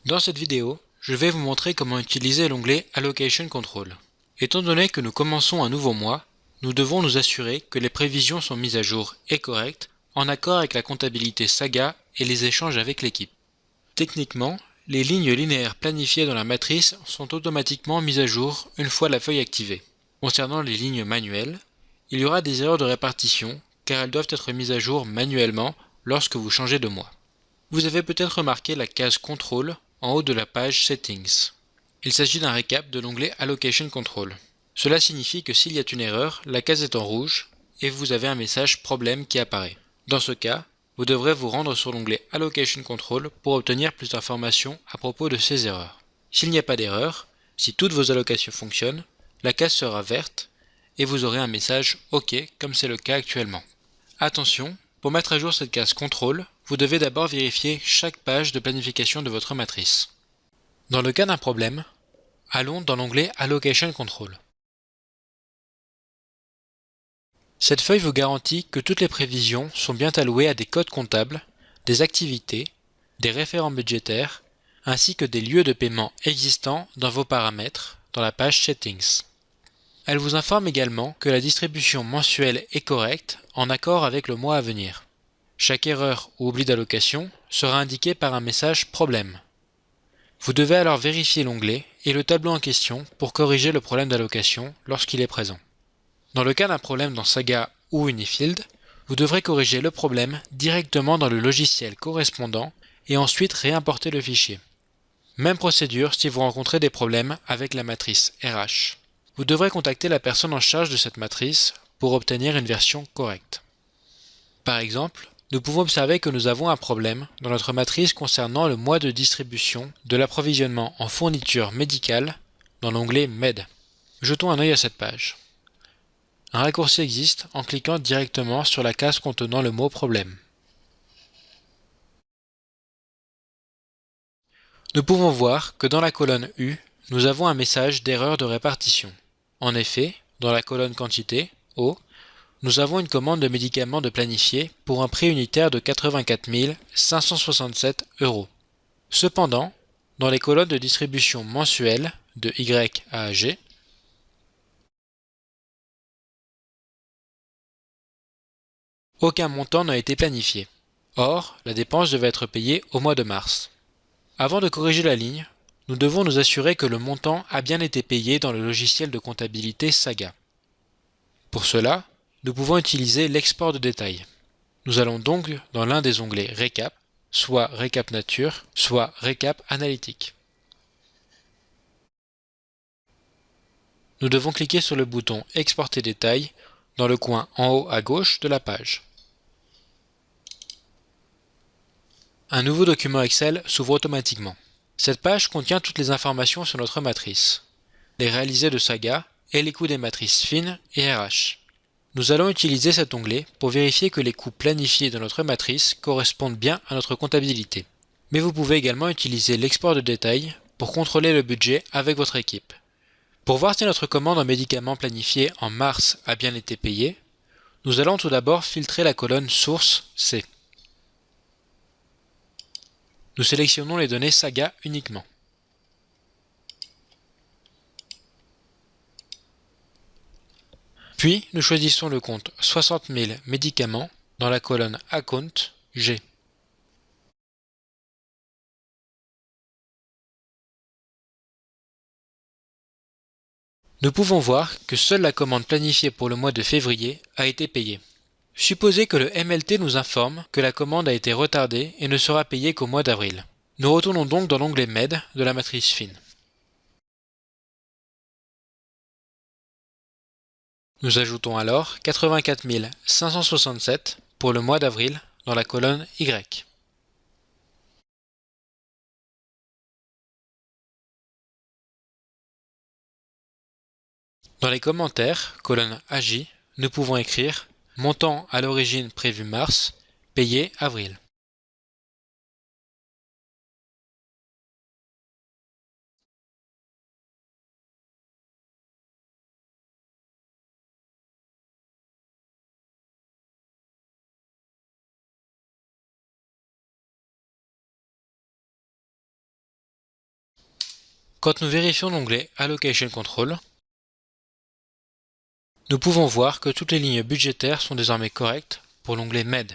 Dans cette vidéo, je vais vous montrer comment utiliser l'onglet Allocation Control. Étant donné que nous commençons un nouveau mois, nous devons nous assurer que les prévisions sont mises à jour et correctes, en accord avec la comptabilité Saga et les échanges avec l'équipe. Techniquement, les lignes linéaires planifiées dans la matrice sont automatiquement mises à jour une fois la feuille activée. Concernant les lignes manuelles, il y aura des erreurs de répartition car elles doivent être mises à jour manuellement lorsque vous changez de mois. Vous avez peut-être remarqué la case Control en haut de la page Settings. Il s'agit d'un récap de l'onglet Allocation Control. Cela signifie que s'il y a une erreur, la case est en rouge et vous avez un message problème qui apparaît. Dans ce cas, vous devrez vous rendre sur l'onglet Allocation Control pour obtenir plus d'informations à propos de ces erreurs. S'il n'y a pas d'erreur, si toutes vos allocations fonctionnent, la case sera verte et vous aurez un message OK comme c'est le cas actuellement. Attention, pour mettre à jour cette case Contrôle, vous devez d'abord vérifier chaque page de planification de votre matrice. Dans le cas d'un problème, allons dans l'onglet Allocation Control. Cette feuille vous garantit que toutes les prévisions sont bien allouées à des codes comptables, des activités, des référents budgétaires, ainsi que des lieux de paiement existants dans vos paramètres dans la page Settings. Elle vous informe également que la distribution mensuelle est correcte en accord avec le mois à venir. Chaque erreur ou oubli d'allocation sera indiqué par un message problème. Vous devez alors vérifier l'onglet et le tableau en question pour corriger le problème d'allocation lorsqu'il est présent. Dans le cas d'un problème dans Saga ou Unifield, vous devrez corriger le problème directement dans le logiciel correspondant et ensuite réimporter le fichier. Même procédure si vous rencontrez des problèmes avec la matrice RH. Vous devrez contacter la personne en charge de cette matrice pour obtenir une version correcte. Par exemple, nous pouvons observer que nous avons un problème dans notre matrice concernant le mois de distribution de l'approvisionnement en fournitures médicales dans l'onglet Med. Jetons un œil à cette page. Un raccourci existe en cliquant directement sur la case contenant le mot problème. Nous pouvons voir que dans la colonne U, nous avons un message d'erreur de répartition. En effet, dans la colonne quantité, O, nous avons une commande de médicaments de planifier pour un prix unitaire de 84 567 €. Cependant, dans les colonnes de distribution mensuelle de Y à G, aucun montant n'a été planifié. Or, la dépense devait être payée au mois de mars. Avant de corriger la ligne, nous devons nous assurer que le montant a bien été payé dans le logiciel de comptabilité Saga. Pour cela, nous pouvons utiliser l'export de détail. Nous allons donc dans l'un des onglets Récap, soit Récap Nature, soit Récap Analytique. Nous devons cliquer sur le bouton Exporter détail dans le coin en haut à gauche de la page. Un nouveau document Excel s'ouvre automatiquement. Cette page contient toutes les informations sur notre matrice, les réalisés de Saga et les coûts des matrices fines et RH. Nous allons utiliser cet onglet pour vérifier que les coûts planifiés dans notre matrice correspondent bien à notre comptabilité. Mais vous pouvez également utiliser l'export de détail pour contrôler le budget avec votre équipe. Pour voir si notre commande en médicaments planifiée en mars a bien été payée, nous allons tout d'abord filtrer la colonne Source C. Nous sélectionnons les données Saga uniquement. Puis, nous choisissons le compte 60 000 médicaments dans la colonne Account G. Nous pouvons voir que seule la commande planifiée pour le mois de février a été payée. Supposez que le MLT nous informe que la commande a été retardée et ne sera payée qu'au mois d'avril. Nous retournons donc dans l'onglet Med de la matrice fine. Nous ajoutons alors 84 567 pour le mois d'avril dans la colonne Y. Dans les commentaires, colonne AJ, nous pouvons écrire montant à l'origine prévu mars, payé avril. Quand nous vérifions l'onglet Allocation Control, nous pouvons voir que toutes les lignes budgétaires sont désormais correctes pour l'onglet MED.